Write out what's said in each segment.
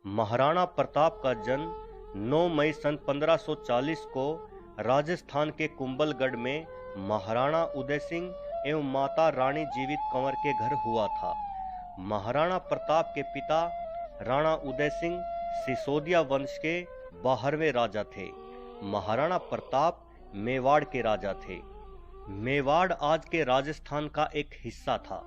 महाराणा प्रताप का जन्म 9 मई सन 1540 को राजस्थान के कुंभलगढ़ में महाराणा उदय सिंह एवं माता रानी जीवित कंवर के घर हुआ था। महाराणा प्रताप के पिता राणा उदय सिंह सिसोदिया वंश के 12वें राजा थे। महाराणा प्रताप मेवाड़ के राजा थे। मेवाड़ आज के राजस्थान का एक हिस्सा था,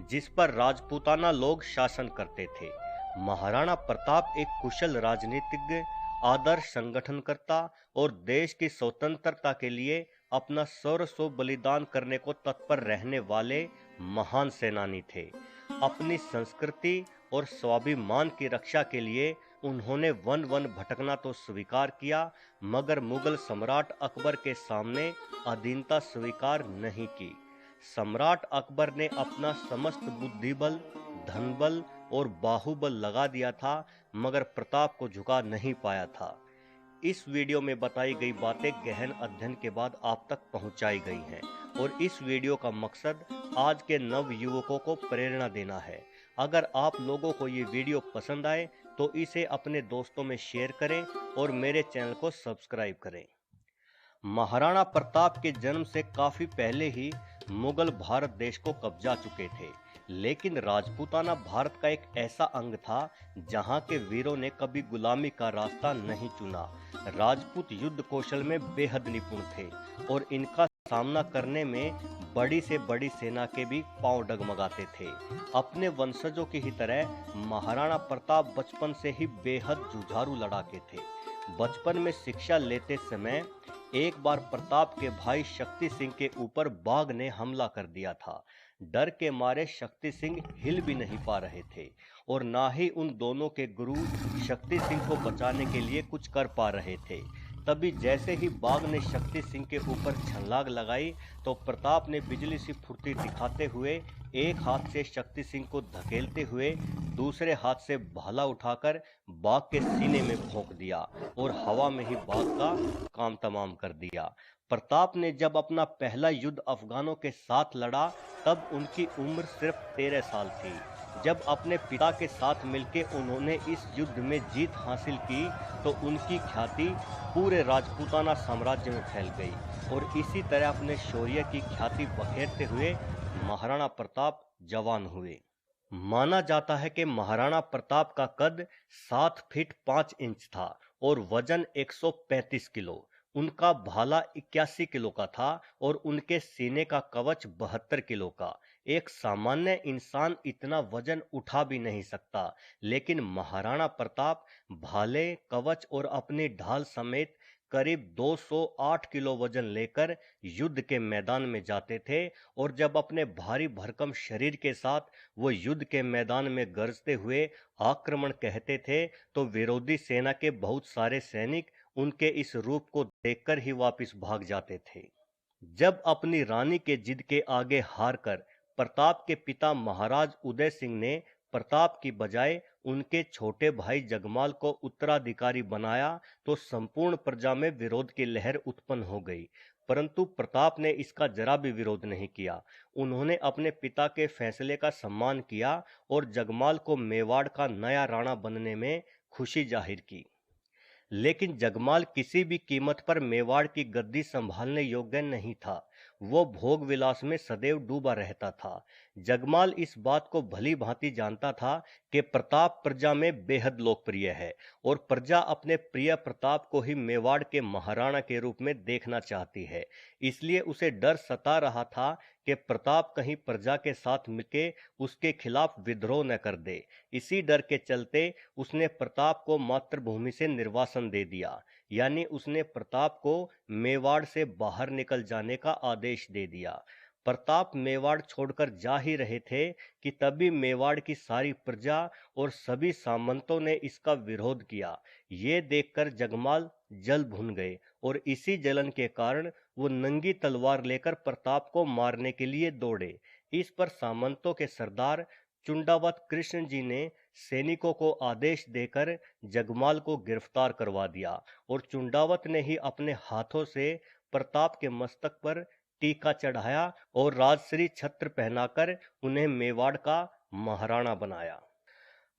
जिस पर राजपूताना लोग शासन करते थे। महाराणा प्रताप एक कुशल राजनीतिज्ञ, आदर्श संगठनकर्ता और देश की स्वतंत्रता के लिए अपना सर्वस्व बलिदान करने को तत्पर रहने वाले महान सेनानी थे। अपनी संस्कृति और स्वाभिमान की रक्षा के लिए उन्होंने वन वन भटकना तो स्वीकार किया, मगर मुगल सम्राट अकबर के सामने अधीनता स्वीकार नहीं की। सम्राट अकबर ने अपना समस्त बुद्धिबल, धनबल और बाहुबल लगा दिया था, मगर प्रताप को झुका नहीं पाया था। इस वीडियो में बताई गई बातें गहन अध्ययन के बाद आप तक पहुंचाई गई हैं और इस वीडियो का मकसद आज के नव युवकों को प्रेरणा देना है। अगर आप लोगों को ये वीडियो पसंद आए तो इसे अपने दोस्तों में शेयर करें और मेरे चैनल को सब्सक्राइब करें। महाराणा प्रताप के जन्म से काफी पहले ही मुगल भारत देश को कब्जा चुके थे, लेकिन राजपूताना भारत का एक ऐसा अंग था जहां के वीरों ने कभी गुलामी का रास्ता नहीं चुना। राजपूत युद्ध कौशल में बेहद निपुण थे और इनका सामना करने में बड़ी से बड़ी सेना के भी पांव डगमगाते थे। अपने वंशजों की ही तरह महाराणा प्रताप बचपन से ही बेहद जुझारू लड़ाके थे। बचपन में शिक्षा लेते समय एक बार प्रताप के भाई शक्ति सिंह के ऊपर बाघ ने हमला कर दिया था। डर के मारे शक्ति सिंह हिल भी नहीं पा रहे थे और ना ही उन दोनों के गुरु शक्ति सिंह को बचाने के लिए कुछ कर पा रहे थे। तभी जैसे ही बाघ ने शक्ति सिंह के ऊपर छलांग लगाई तो प्रताप ने बिजली सी फुर्ती दिखाते हुए एक हाथ से शक्ति सिंह को धकेलते हुए दूसरे हाथ से भाला उठाकर बाघ के सीने में भोंक दिया और हवा में ही बाघ का काम तमाम कर दिया। प्रताप ने जब अपना पहला युद्ध अफगानों के साथ लड़ा तब उनकी उम्र सिर्फ 13 साल थी। जब अपने पिता के साथ मिलकर उन्होंने इस युद्ध में जीत हासिल की तो उनकी ख्याति पूरे राजपूताना साम्राज्य में फैल गई और इसी तरह अपने शौर्य की ख्याति बखेरते हुए महाराणा प्रताप जवान हुए। माना जाता है कि महाराणा प्रताप का कद 7 फीट 5 इंच था और वजन 135 किलो। उनका भाला 81 किलो का था और उनके सीने का कवच 72 किलो का। एक सामान्य इंसान इतना वजन उठा भी नहीं सकता, लेकिन महाराणा प्रताप भाले, कवच और अपनी ढाल समेत करीब 208 किलो वजन लेकर युद्ध के मैदान में जाते थे और जब अपने भारी भरकम शरीर के साथ वो युद्ध के मैदान में गरजते हुए आक्रमण कहते थे तो विरोधी सेना के बहुत सारे सैनिक उनके इस रूप को देखकर ही वापस भाग जाते थे। जब अपनी रानी के जिद के आगे हारकर प्रताप के पिता महाराज उदय सिंह ने प्रताप की बजाय उनके छोटे भाई जगमाल को उत्तराधिकारी बनाया तो संपूर्ण प्रजा में विरोध की लहर उत्पन्न हो गई, परंतु प्रताप ने इसका जरा भी विरोध नहीं किया। उन्होंने अपने पिता के फैसले का सम्मान किया और जगमाल को मेवाड़ का नया राणा बनने में खुशी जाहिर की। लेकिन जगमाल किसी भी कीमत पर मेवाड़ की गद्दी संभालने योग्य नहीं था। वो भोग विलास में सदैव डूबा रहता था। जगमाल इस बात को भली भांति जानता था कि प्रताप प्रजा में बेहद लोकप्रिय है और प्रजा अपने प्रिय प्रताप को ही मेवाड़ के महाराणा के रूप में देखना चाहती है। इसलिए उसे डर सता रहा था कि प्रताप कहीं प्रजा के साथ मिलकर उसके खिलाफ विद्रोह न कर दे। इसी डर के चलते उसने प्रताप को मातृभूमि से निर्वासन दे दिया, यानी उसने प्रताप को मेवाड़ से बाहर निकल जाने का आदेश दे दिया। प्रताप मेवाड़ छोड़कर जा ही रहे थे कि तभी मेवाड़ की सारी प्रजा और सभी सामंतों ने इसका विरोध किया। ये देखकर जगमाल जल भुन गए और इसी जलन के कारण वो नंगी तलवार लेकर प्रताप को मारने के लिए दौड़े। इस पर सामंतों के सरदार चुंडावत कृष्ण जी ने सैनिकों को आदेश देकर जगमाल को गिरफ्तार करवा दिया और चुंडावत ने ही अपने हाथों से प्रताप के मस्तक पर टीका चढ़ाया और राजश्री छत्र पहनाकर उन्हें मेवाड़ का महाराणा बनाया।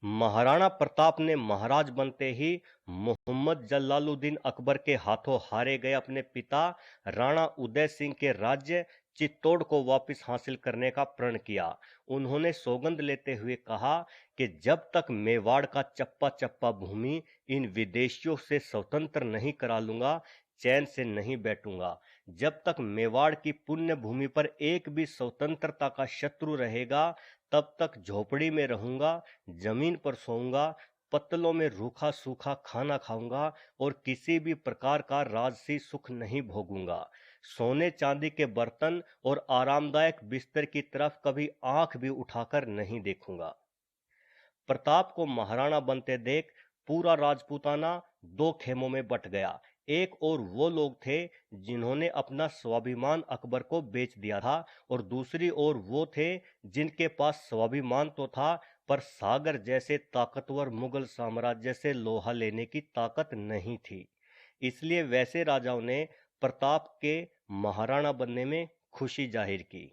महाराणा प्रताप ने महाराज बनते ही मोहम्मद जलालुद्दीन अकबर के हाथों हारे गए अपने पिता राणा उदय सिंह के राज्य चित्तौड़ को वापस हासिल करने का प्रण किया। उन्होंने सौगंध लेते हुए कहा कि जब तक मेवाड़ का चप्पा चप्पा भूमि इन विदेशियों से स्वतंत्र नहीं करा लूंगा, चैन से नहीं बैठूंगा। जब तक मेवाड़ की पुण्य भूमि पर एक भी स्वतंत्रता का शत्रु रहेगा, तब तक झोपड़ी में रहूंगा, जमीन पर सोऊंगा, पत्तलों में रूखा सूखा खाना खाऊंगा और किसी भी प्रकार का राजसी सुख नहीं भोगूंगा। सोने चांदी के बर्तन और आरामदायक बिस्तर की तरफ कभी आंख भी उठाकर नहीं देखूंगा। प्रताप को महाराणा बनते देख पूरा राजपूताना दो खेमों में बट गया। एक और वो लोग थे जिन्होंने अपना स्वाभिमान अकबर को बेच दिया था, और दूसरी ओर वो थे जिनके पास स्वाभिमान तो था, पर सागर जैसे ताकतवर मुगल साम्राज्य से लोहा लेने की ताकत नहीं थी। इसलिए वैसे राजाओं ने प्रताप के महाराणा बनने में खुशी जाहिर की।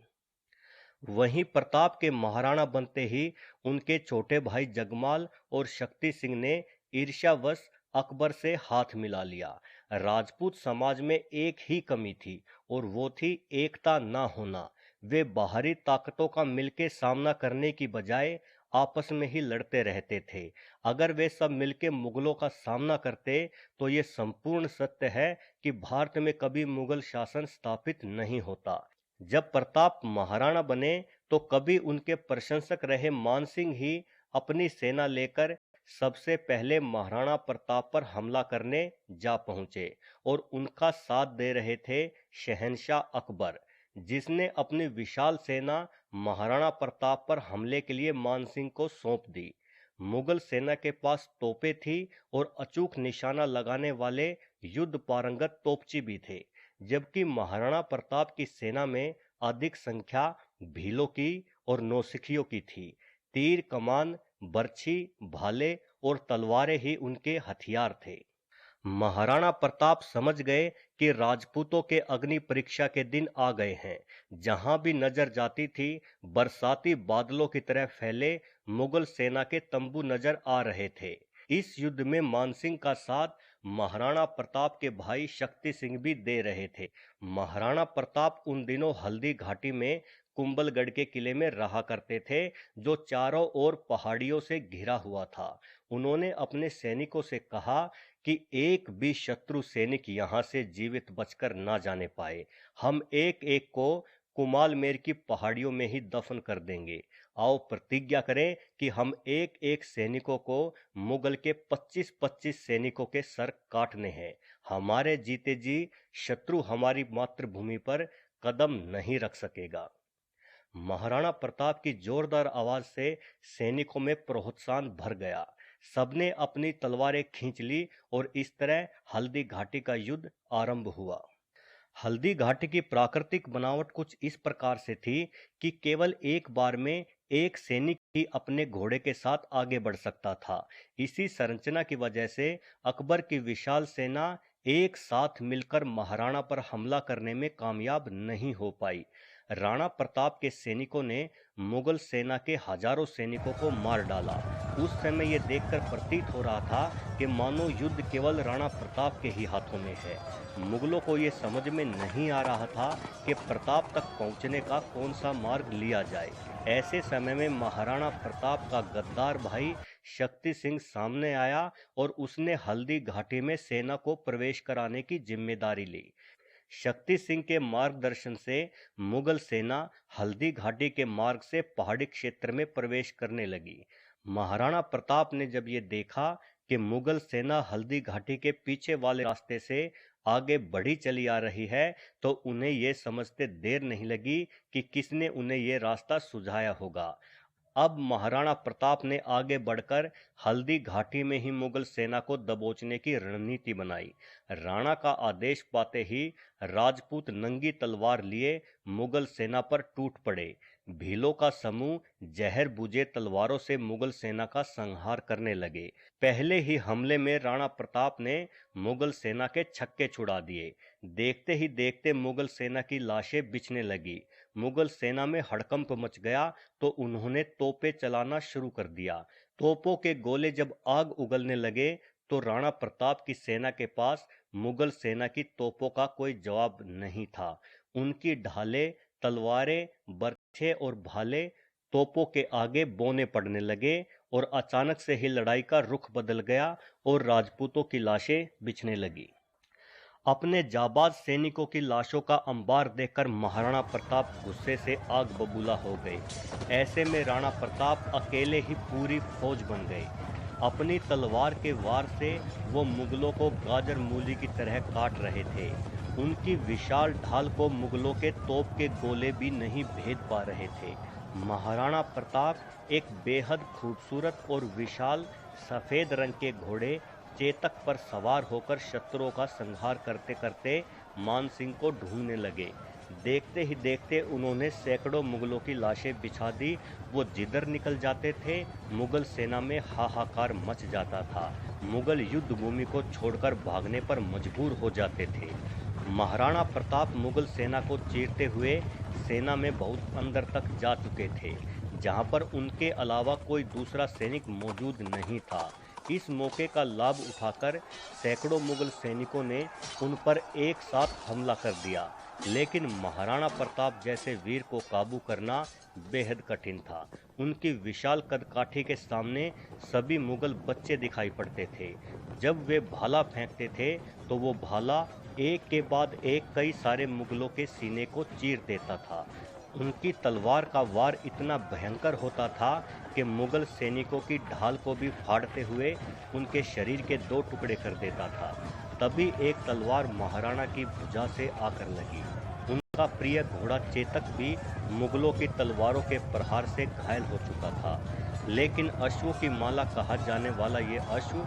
वहीं प्रताप के महाराणा बनते ही उनके छोटे भाई जगमाल और शक्ति सिंह ने ईर्ष्यावश अकबर से हाथ मिला लिया। राजपूत समाज में एक ही कमी थी, और वो थी एकता ना होना। वे बाहरी ताकतों का मिलके सामना करने की बजाय आपस में ही लड़ते रहते थे। अगर वे सब मिलके मुगलों का सामना करते तो ये संपूर्ण सत्य है कि भारत में कभी मुगल शासन स्थापित नहीं होता। जब प्रताप महाराणा बने तो कभी उनके प्रशंसक रहे मानसिंह ही अपनी सेना लेकर सबसे पहले महाराणा प्रताप पर हमला करने जा पहुंचे, और उनका साथ दे रहे थे शहंशाह अकबर, जिसने अपनी विशाल सेना महाराणा प्रताप पर हमले के लिए मानसिंह को सौंप दी। मुगल सेना के पास तोपें थी और अचूक निशाना लगाने वाले युद्ध पारंगत तोपची भी थे, जबकि महाराणा प्रताप की सेना में अधिक संख्या भीलों की और नौसिखियों की थी। तीर कमान, बर्छी, भाले और तलवारें ही उनके हथियार थे। महाराणा प्रताप समझ गए कि राजपूतों के अग्नि परीक्षा के दिन आ गए हैं। जहां भी नजर जाती थी, बरसाती बादलों की तरह फैले मुगल सेना के तंबू नजर आ रहे थे। इस युद्ध में मानसिंह का साथ महाराणा प्रताप के भाई शक्ति सिंह भी दे रहे थे। महाराणा प्रताप उन दिनों हल्दी घाटी में कुंभलगढ़ के किले में रहा करते थे, जो चारों ओर पहाड़ियों से घिरा हुआ था। उन्होंने अपने सैनिकों से कहा कि एक भी शत्रु सैनिक यहां से जीवित बचकर ना जाने पाए। हम एक एक को कुमालमेर की पहाड़ियों में ही दफन कर देंगे। आओ प्रतिज्ञा करें कि हम एक एक सैनिकों को मुगल के 25-25 सैनिकों के सर काटने हैं। हमारे जीते जी शत्रु हमारी मातृभूमि पर कदम नहीं रख सकेगा। महाराणा प्रताप की जोरदार आवाज से सैनिकों में प्रोत्साहन भर गया। सबने अपनी तलवारें खींच ली और इस तरह हल्दी घाटी का युद्ध आरंभ हुआ। हल्दी घाटी की प्राकृतिक बनावट कुछ इस प्रकार से थी कि केवल एक बार में एक सैनिक ही अपने घोड़े के साथ आगे बढ़ सकता था। इसी संरचना की वजह से अकबर की विशाल सेना एक साथ मिलकर महाराणा पर हमला करने में कामयाब नहीं हो पाई। राणा प्रताप के सैनिकों ने मुगल सेना के हजारों सैनिकों को मार डाला। उस समय यह देखकर प्रतीत हो रहा था कि मानो युद्ध केवल राणा प्रताप के ही हाथों में है। मुगलों को यह समझ में नहीं आ रहा था कि प्रताप तक पहुंचने का कौन सा मार्ग लिया जाए। ऐसे समय में महाराणा प्रताप का गद्दार भाई शक्ति सिंह सामने आया और उसने हल्दी घाटी में सेना को प्रवेश कराने की जिम्मेदारी ली। शक्ति सिंह के मार्गदर्शन से मुगल सेना हल्दी घाटी के मार्ग से पहाड़ी क्षेत्र में प्रवेश करने लगी। महाराणा प्रताप ने जब ये देखा कि मुगल सेना हल्दी घाटी के पीछे वाले रास्ते से आगे बढ़ी चली आ रही है, तो उन्हें यह समझते देर नहीं लगी कि किसने उन्हें यह रास्ता सुझाया होगा। अब महाराणा प्रताप ने आगे बढ़कर हल्दी घाटी में ही मुगल सेना को दबोचने की रणनीति बनाई। राणा का आदेश पाते ही राजपूत नंगी तलवार लिए मुगल सेना पर टूट पड़े। भीलों का समूह जहर बुझे तलवारों से मुगल सेना का संहार करने लगे। पहले ही हमले में राणा प्रताप ने मुगल सेना के छक्के छुड़ा दिए। देखते ही देखते मुगल सेना की लाशें बिछने लगी। मुगल सेना में हड़कंप मच गया तो उन्होंने तोपें चलाना शुरू कर दिया। तोपों के गोले जब आग उगलने लगे तो राणा प्रताप की सेना के पास मुगल सेना की तोपों का कोई जवाब नहीं था। उनकी ढालें, तलवारें, बर्छे और भाले तोपों के आगे बौने पड़ने लगे और अचानक से ही लड़ाई का रुख बदल गया और राजपूतों की लाशें बिछने लगी। अपने जाबाज सैनिकों की लाशों का अंबार देखकर महाराणा प्रताप गुस्से से आग बबूला हो गए। ऐसे में राणा प्रताप अकेले ही पूरी फौज बन गए। अपनी तलवार के वार से वो मुगलों को गाजर मूली की तरह काट रहे थे। उनकी विशाल ढाल को मुगलों के तोप के गोले भी नहीं भेद पा रहे थे। महाराणा प्रताप एक बेहद खूबसूरत और विशाल सफेद रंग के घोड़े चेतक पर सवार होकर शत्रुओं का संहार करते करते मानसिंह को ढूंढने लगे। देखते ही देखते उन्होंने सैकड़ों मुगलों की लाशें बिछा दी। वो जिधर निकल जाते थे मुगल सेना में हाहाकार मच जाता था। मुगल युद्ध भूमि को छोड़कर भागने पर मजबूर हो जाते थे। महाराणा प्रताप मुगल सेना को चीरते हुए सेना में बहुत अंदर तक जा चुके थे, जहां पर उनके अलावा कोई दूसरा सैनिक मौजूद नहीं था। इस मौके का लाभ उठाकर सैकड़ों मुगल सैनिकों ने उन पर एक साथ हमला कर दिया, लेकिन महाराणा प्रताप जैसे वीर को काबू करना बेहद कठिन था। उनकी विशाल कदकाठी के सामने सभी मुगल बच्चे दिखाई पड़ते थे। जब वे भाला फेंकते थे तो वो भाला एक के बाद एक कई सारे मुगलों के सीने को चीर देता था। उनकी तलवार का वार इतना भयंकर होता था कि मुगल सैनिकों की ढाल को भी फाड़ते हुए उनके शरीर के दो टुकड़े कर देता था। तभी एक तलवार महाराणा की भुजा से आकर लगी। उनका प्रिय घोड़ा चेतक भी मुगलों की तलवारों के प्रहार से घायल हो चुका था, लेकिन अश्वों की माला कहा जाने वाला ये अश्व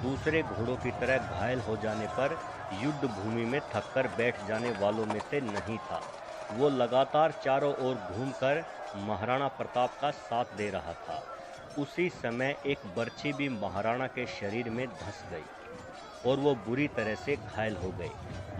दूसरे घोड़ों की तरह घायल हो जाने पर युद्ध भूमि में थककर बैठ जाने वालों में से नहीं था। वो लगातार चारों ओर घूमकर महाराणा प्रताप का साथ दे रहा था। उसी समय एक बर्छी भी महाराणा के शरीर में धंस गई और वो बुरी तरह से घायल हो गए।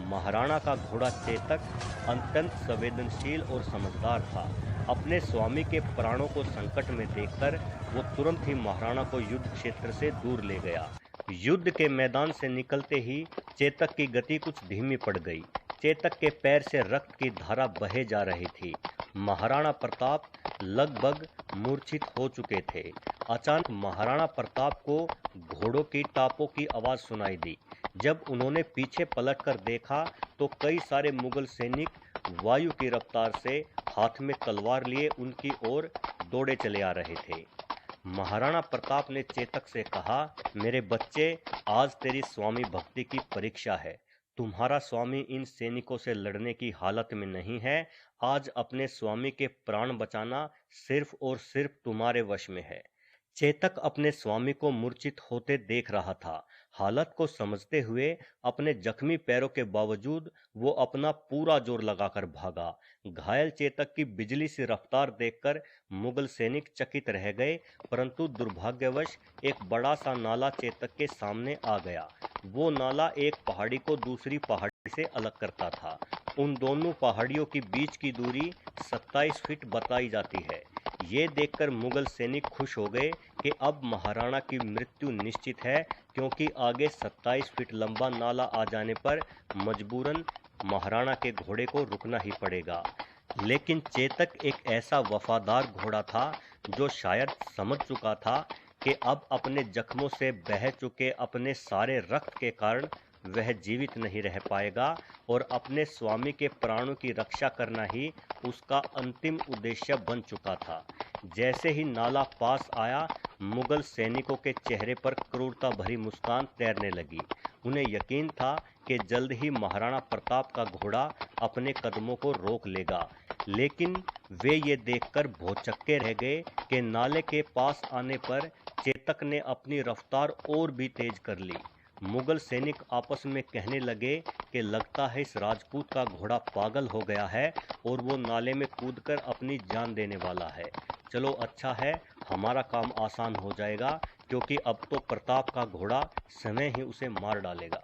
महाराणा का घोड़ा चेतक अत्यंत संवेदनशील और समझदार था। अपने स्वामी के प्राणों को संकट में देखकर वो तुरंत ही महाराणा को युद्ध क्षेत्र से दूर ले गया। युद्ध के मैदान से निकलते ही चेतक की गति कुछ धीमी पड़ गई। चेतक के पैर से रक्त की धारा बहे जा रही थी। महाराणा प्रताप लगभग मूर्छित हो चुके थे। अचानक महाराणा प्रताप को घोड़ों की टापों की आवाज सुनाई दी। जब उन्होंने पीछे पलटकर देखा तो कई सारे मुगल सैनिक वायु की रफ्तार से हाथ में तलवार लिए उनकी ओर दौड़े चले आ रहे थे। महाराणा प्रताप ने चेतक से कहा, मेरे बच्चे, आज तेरी स्वामी भक्ति की परीक्षा है। तुम्हारा स्वामी इन सैनिकों से लड़ने की हालत में नहीं है। आज अपने स्वामी के प्राण बचाना सिर्फ और सिर्फ तुम्हारे वश में है। चेतक अपने स्वामी को मूर्छित होते देख रहा था। हालत को समझते हुए अपने जख्मी पैरों के बावजूद वो अपना पूरा जोर लगाकर भागा। घायल चेतक की बिजली सी रफ्तार देखकर मुगल सैनिक चकित रह गए, परंतु दुर्भाग्यवश एक बड़ा सा नाला चेतक के सामने आ गया। वो नाला एक पहाड़ी को दूसरी पहाड़ी से अलग करता था। उन दोनों पहाड़ियों की बीच की दूरी 27 फीट बताई जाती है। ये देखकर मुगल सैनिक खुश हो गए कि अब महाराणा की मृत्यु निश्चित है, क्योंकि आगे 27 फीट लंबा नाला आ जाने पर मजबूरन महाराणा के घोड़े को रुकना ही पड़ेगा। लेकिन चेतक एक ऐसा वफादार घोड़ा था जो शायद समझ चुका था कि अब अपने जख्मों से बह चुके अपने सारे रक्त के कारण वह जीवित नहीं रह पाएगा और अपने स्वामी के प्राणों की रक्षा करना ही उसका अंतिम उद्देश्य बन चुका था। जैसे ही नाला पास आया, मुगल सैनिकों के चेहरे पर क्रूरता भरी मुस्कान तैरने लगी। उन्हें यकीन था कि जल्द ही महाराणा प्रताप का घोड़ा अपने कदमों को रोक लेगा, लेकिन वे ये देखकर भौचक्के रह गए कि नाले के पास आने पर चेतक ने अपनी रफ्तार और भी तेज कर ली। मुगल सैनिक आपस में कहने लगे कि लगता है इस राजपूत का घोड़ा पागल हो गया है और वो नाले में कूदकर अपनी जान देने वाला है। चलो अच्छा है, हमारा काम आसान हो जाएगा, क्योंकि अब तो प्रताप का घोड़ा समय ही उसे मार डालेगा।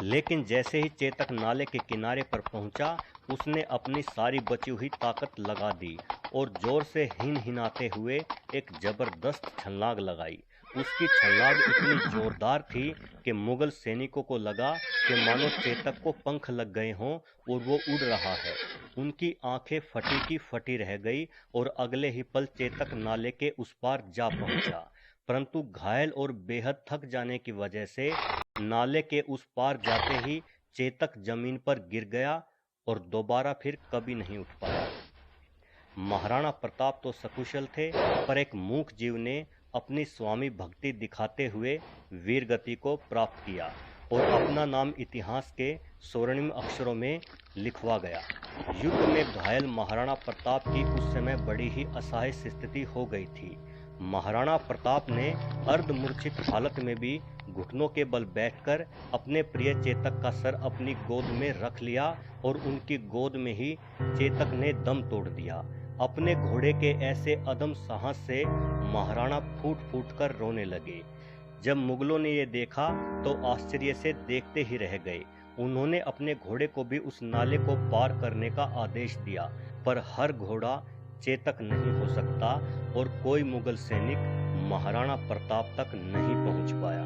लेकिन जैसे ही चेतक नाले के किनारे पर पहुंचा, उसने अपनी सारी बची हुई ताकत लगा दी और जोर से हिनहिनाते हुए एक जबरदस्त छलांग लगाई। उसकी छलांग इतनी जोरदार थी कि मुगल सैनिकों को लगा कि मानो चेतक को पंख लग गए हों और वो उड़ रहा है। उनकी आंखें फटी की फटी रह गई और अगले ही पल चेतक नाले के उस पार जा पहुंचा, परंतु घायल और बेहद थक जाने की वजह से नाले के उस पार जाते ही चेतक जमीन पर गिर गया और दोबारा फिर कभी नहीं उठ पाया। महाराणा प्रताप तो सकुशल थे, पर एक मूक जीव ने अपनी स्वामी भक्ति दिखाते हुए वीरगति को प्राप्त किया और अपना नाम इतिहास के स्वर्णिम अक्षरों में लिखवा गया। युद्ध में घायल महाराणा प्रताप की उस समय बड़ी ही असहाय स्थिति हो गई थी। महाराणा प्रताप ने अर्धमूर्छित हालत में भी घुटनों के बल बैठकर अपने प्रिय चेतक का सर अपनी गोद में रख लिया और उनकी गोद में ही चेतक ने दम तोड़ दिया। अपने घोड़े के ऐसे अदम साहस से महाराणा फूट फूट कर रोने लगे। जब मुगलों ने ये देखा तो आश्चर्य से देखते ही रह गए। उन्होंने अपने घोड़े को भी उस नाले को पार करने का आदेश दिया, पर हर घोड़ा चेतक नहीं हो सकता और कोई मुगल सैनिक महाराणा प्रताप तक नहीं पहुंच पाया।